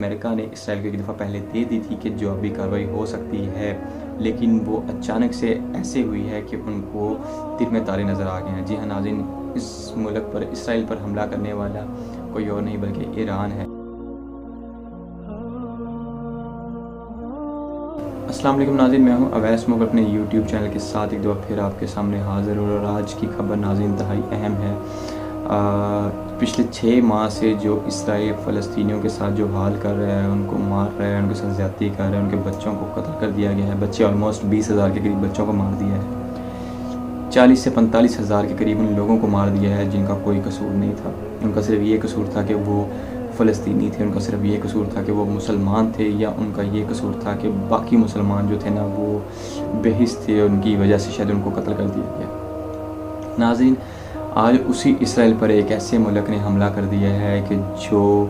امریکہ نے اسرائیل کو ایک دفعہ پہلے دے دی تھی کہ جوابی کارروائی ہو سکتی ہے، لیکن وہ اچانک سے ایسے ہوئی ہے کہ ان کو تیر میں تارے نظر آ گئے ہیں۔ جی ہاں ناظرین، اس ملک پر اسرائیل پر حملہ کرنے والا کوئی اور نہیں بلکہ ایران ہے۔ السلام علیکم ناظرین، میں ہوں اویس مغل اپنے یوٹیوب چینل کے ساتھ ایک دفعہ پھر آپ کے سامنے حاضر ہوں، اور آج کی خبر ناظرین انتہائی اہم ہے۔ پچھلے 6 ماہ سے جو اسرائیل فلسطینیوں کے ساتھ جو حال کر رہا ہے، ان کو مار رہا ہے، ان کے ساتھ زیادتی کر رہا ہے، ان کے بچوں کو قتل کر دیا گیا ہے۔ بچے آلموسٹ 20,000 کے قریب بچوں کو مار دیا ہے۔ 40 سے 45,000 کے قریب ان لوگوں کو مار دیا ہے جن کا کوئی قصور نہیں تھا۔ ان کا صرف یہ قصور تھا کہ وہ فلسطینی تھے، ان کا صرف یہ قصور تھا کہ وہ مسلمان تھے، یا ان کا یہ قصور تھا کہ باقی مسلمان جو تھے نا وہ بے حس تھے، ان کی وجہ سے شاید ان کو قتل کر دیا گیا۔ ناظرین، آج اسی اسرائیل پر ایک ایسے ملک نے حملہ کر دیا ہے کہ جو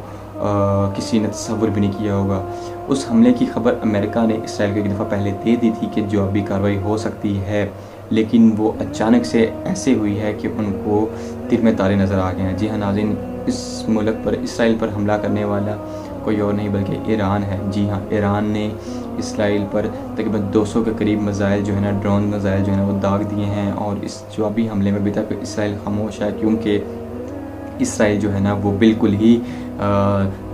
کسی نے تصور بھی نہیں کیا ہوگا۔ اس حملے کی خبر امریکہ نے اسرائیل کو ایک دفعہ پہلے دے دی تھی کہ جوابی کارروائی ہو سکتی ہے، لیکن وہ اچانک سے ایسے ہوئی ہے کہ ان کو تیر میں تارے نظر آ گئے ہیں۔ جی ہاں ناظرین، اس ملک پر اسرائیل پر حملہ کرنے والا کوئی اور نہیں بلکہ ایران ہے۔ جی ہاں، ایران نے اسرائیل پر تقریباً 200 کے قریب میزائل جو ہے نا، ڈرون میزائل جو ہے نا وہ داغ دیے ہیں، اور اس جوابی حملے میں ابھی تک اسرائیل خاموش ہے، کیونکہ اسرائیل جو ہے نا وہ بالکل ہی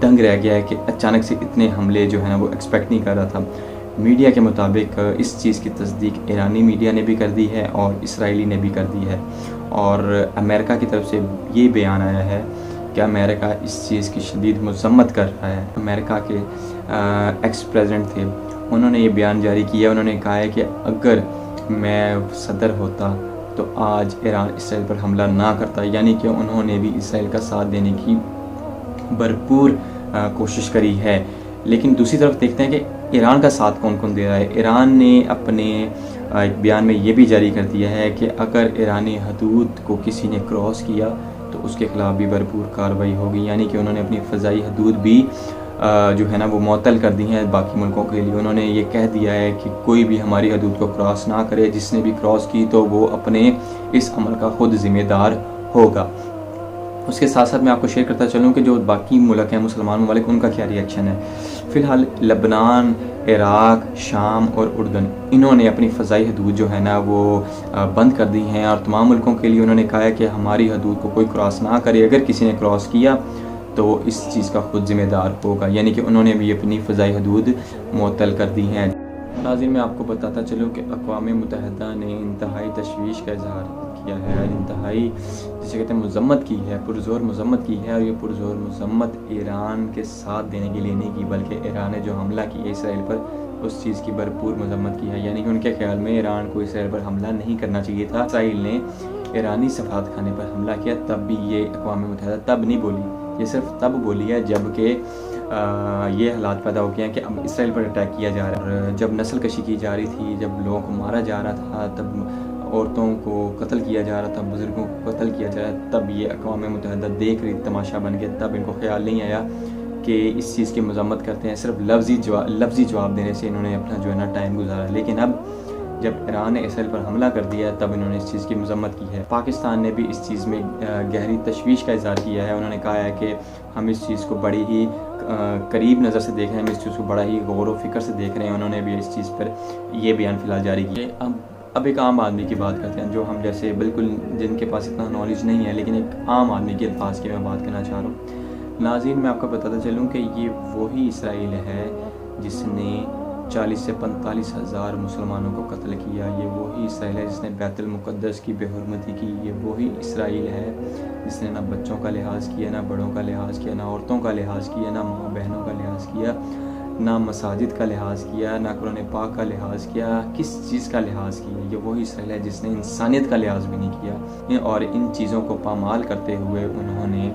دنگ رہ گیا ہے کہ اچانک سے اتنے حملے جو ہے نا وہ ایکسپیکٹ نہیں کر رہا تھا۔ میڈیا کے مطابق اس چیز کی تصدیق ایرانی میڈیا نے بھی کر دی ہے اور اسرائیلی نے بھی کر دی ہے، اور امریکہ کی طرف سے یہ بیان آیا ہے کہ امریکہ اس چیز کی شدید مذمت کر رہا ہے۔ امریکہ کے ایکس پریزیڈنٹ تھے، انہوں نے یہ بیان جاری کیا، انہوں نے کہا ہے کہ اگر میں صدر ہوتا تو آج ایران اسرائیل پر حملہ نہ کرتا، یعنی کہ انہوں نے بھی اسرائیل کا ساتھ دینے کی بھرپور کوشش کری ہے۔ لیکن دوسری طرف دیکھتے ہیں کہ ایران کا ساتھ کون کون دے رہا ہے۔ ایران نے اپنے ایک بیان میں یہ بھی جاری کر دیا ہے کہ اگر ایرانی حدود کو کسی نے کراس کیا تو اس کے خلاف بھی بھرپور کارروائی ہوگی، یعنی کہ انہوں نے اپنی فضائی حدود بھی جو ہے نا وہ معطل کر دی ہیں باقی ملکوں کے لیے۔ انہوں نے یہ کہہ دیا ہے کہ کوئی بھی ہماری حدود کو کراس نہ کرے، جس نے بھی کراس کی تو وہ اپنے اس عمل کا خود ذمہ دار ہوگا۔ اس کے ساتھ ساتھ میں آپ کو شیئر کرتا چلوں کہ جو باقی ملک ہیں مسلمان ممالک، ان کا کیا ری ایکشن ہے۔ فی الحال لبنان، عراق، شام اور اردن، انہوں نے اپنی فضائی حدود جو ہے نا وہ بند کر دی ہیں، اور تمام ملکوں کے لیے انہوں نے کہا ہے کہ ہماری حدود کو کوئی کراس نہ کرے، اگر کسی نے کراس کیا تو وہ اس چیز کا خود ذمہ دار ہوگا، یعنی کہ انہوں نے بھی اپنی فضائی حدود معطل کر دی ہیں۔ ناظرین، میں آپ کو بتاتا چلوں کہ اقوام متحدہ نے انتہائی تشویش کا اظہار کیا ہے، انتہائی جسے کہتے ہیں مذمت کی ہے، پرزور مذمت کی ہے، اور یہ پرزور مذمت ایران کے ساتھ دینے کے لیے نہیں کی، بلکہ ایران نے جو حملہ کیا اسرائیل پر اس چیز کی بھرپور مذمت کی ہے، یعنی کہ ان کے خیال میں ایران کو اسرائیل پر حملہ نہیں کرنا چاہیے تھا۔ اسرائیل نے ایرانی سفارت خانے پر حملہ کیا، تب بھی یہ اقوام متحدہ تب نہیں بولی، یہ صرف تب بولی ہے جب کہ یہ حالات پیدا ہو گئے ہیں کہ اب اسرائیل پر اٹیک کیا جا رہا ہے، اور جب نسل کشی کی جا رہی تھی، جب لوگوں کو مارا جا رہا تھا، تب عورتوں کو قتل کیا جا رہا تھا، بزرگوں کو قتل کیا جا رہا تھا، تب یہ اقوام متحدہ دیکھ رہی تماشا بن کے، تب ان کو خیال نہیں آیا کہ اس چیز کی مذمت کرتے ہیں۔ صرف لفظی جواب دینے سے انہوں نے اپنا جو ہے نا ٹائم گزارا، لیکن اب جب ایران نے اسرائیل پر حملہ کر دیا تب انہوں نے اس چیز کی مذمت کی ہے۔ پاکستان نے بھی اس چیز میں گہری تشویش کا اظہار کیا ہے، انہوں نے کہا ہے کہ ہم اس چیز کو بڑی ہی قریب نظر سے دیکھ رہے ہیں، ہم اس چیز کو بڑا ہی غور و فکر سے دیکھ رہے ہیں۔ انہوں نے بھی اس چیز پر یہ بیان فی الحال جاری کیا۔ اب ایک عام آدمی کی بات کرتے ہیں، جو ہم جیسے بالکل جن کے پاس اتنا نالج نہیں ہے، لیکن ایک عام آدمی کے الفاظ کی میں بات کرنا چاہ رہا ہوں۔ ناظرین، میں آپ کو بتاتا چلوں کہ یہ وہی اسرائیل ہے جس نے 40 سے 45,000 مسلمانوں کو قتل کیا، یہ وہی اسرائیل ہے جس نے بیت المقدس کی بے حرمتی کی، یہ وہی اسرائیل ہے جس نے نہ بچوں کا لحاظ کیا، نہ بڑوں کا لحاظ کیا، نہ عورتوں کا لحاظ کیا، نہ ماں بہنوں کا لحاظ کیا، نہ مساجد کا لحاظ کیا، نہ قرآن پاک کا لحاظ کیا، کس چیز کا لحاظ کیا۔ یہ وہی اسرائیل ہے جس نے انسانیت کا لحاظ بھی نہیں کیا، اور ان چیزوں کو پامال کرتے ہوئے انہوں نے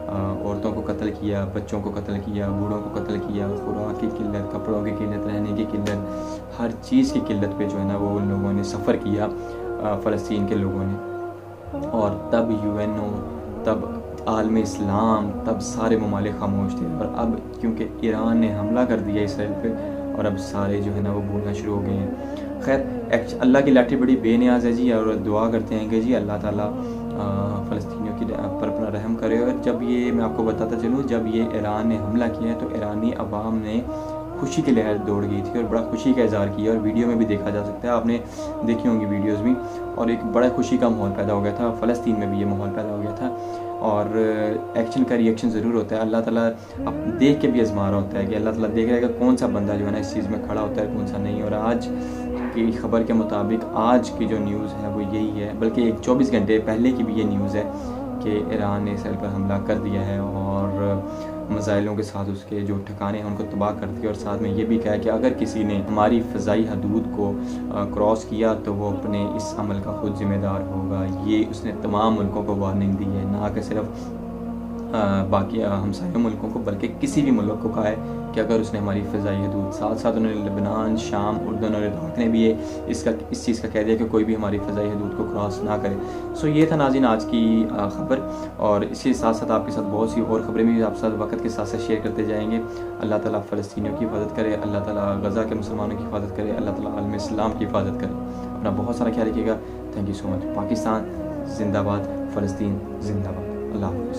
عورتوں کو قتل کیا، بچوں کو قتل کیا، بوڑھوں کو قتل کیا، خوراک کی قلت، کپڑوں کی قلت، رہنے کی قلت، ہر چیز کی قلت پہ جو ہے نا وہ ان لوگوں نے سفر کیا، فلسطین کے لوگوں نے۔ اور تب UN، تب عالم اسلام، تب سارے ممالک خاموش تھے، اور اب کیونکہ ایران نے حملہ کر دیا اسرائیل پہ، اور اب سارے جو ہے نا وہ بولنا شروع ہو گئے ہیں۔ خیر، اللہ کی لاٹھی بڑی بے نیاز ہے جی، اور دعا کرتے ہیں کہ جی اللہ تعالیٰ فلسطینیوں کی کی پر اپنا رحم کرے. اور جب یہ میں آپ کو بتاتا چلوں، جب یہ ایران نے حملہ کیا ہے تو ایرانی عوام نے خوشی کی لہر دوڑ گئی تھی اور بڑا خوشی کا اظہار کیا، اور ویڈیو میں بھی دیکھا جا سکتا ہے، آپ نے دیکھی ہوں گی ویڈیوز بھی، اور ایک بڑا خوشی کا ماحول پیدا ہو گیا تھا. فلسطین میں بھی یہ ماحول پیدا ہو گیا تھا. اور ایکشن کا ری ایکشن ضرور ہوتا ہے. اللہ تعالیٰ اب دیکھ کے بھی آزما رہا ہوتا ہے کہ اللہ تعالیٰ دیکھ رہا ہے کہ کون سا بندہ جو ہے نا اس چیز میں کھڑا ہوتا ہے، کون سا نہیں. اور آج کی خبر کے مطابق آج کی جو نیوز ہے وہ یہی ہے، بلکہ ایک 24 گھنٹے پہلے کی بھی یہ نیوز ہے کہ ایران نے اسرائیل پر حملہ کر دیا ہے اور میزائلوں کے ساتھ اس کے جو ٹھکانے ہیں ان کو تباہ کر دیا. اور ساتھ میں یہ بھی کہا کہ اگر کسی نے ہماری فضائی حدود کو کراس کیا تو وہ اپنے اس عمل کا خود ذمہ دار ہوگا. یہ اس نے تمام ملکوں کو وارننگ دی ہے، نہ کہ صرف باقی ہمسایہ ملکوں کو، بلکہ کسی بھی ملک کو کہا ہے کہ اگر اس نے ہماری فضائی حدود، ساتھ ساتھ انہوں نے لبنان، شام، اردن اور عراق نے بھی اس چیز کا کہہ دیا کہ کوئی بھی ہماری فضائی حدود کو کراس نہ کرے. سو یہ تھا ناظرین آج کی خبر، اور اسی ساتھ ساتھ آپ کے ساتھ بہت سی اور خبریں بھی آپ ساتھ وقت کے ساتھ ساتھ شیئر کرتے جائیں گے. اللہ تعالیٰ فلسطینیوں کی حفاظت کرے، اللہ تعالیٰ غزہ کے مسلمانوں کی حفاظت کرے، اللہ تعالیٰ عالم اسلام کی حفاظت کرے. اپنا بہت سارا خیال رکھیے گا. تھینک یو سو مچ. پاکستان زندہ باد، فلسطین زندہ باد. اللہ حافظ.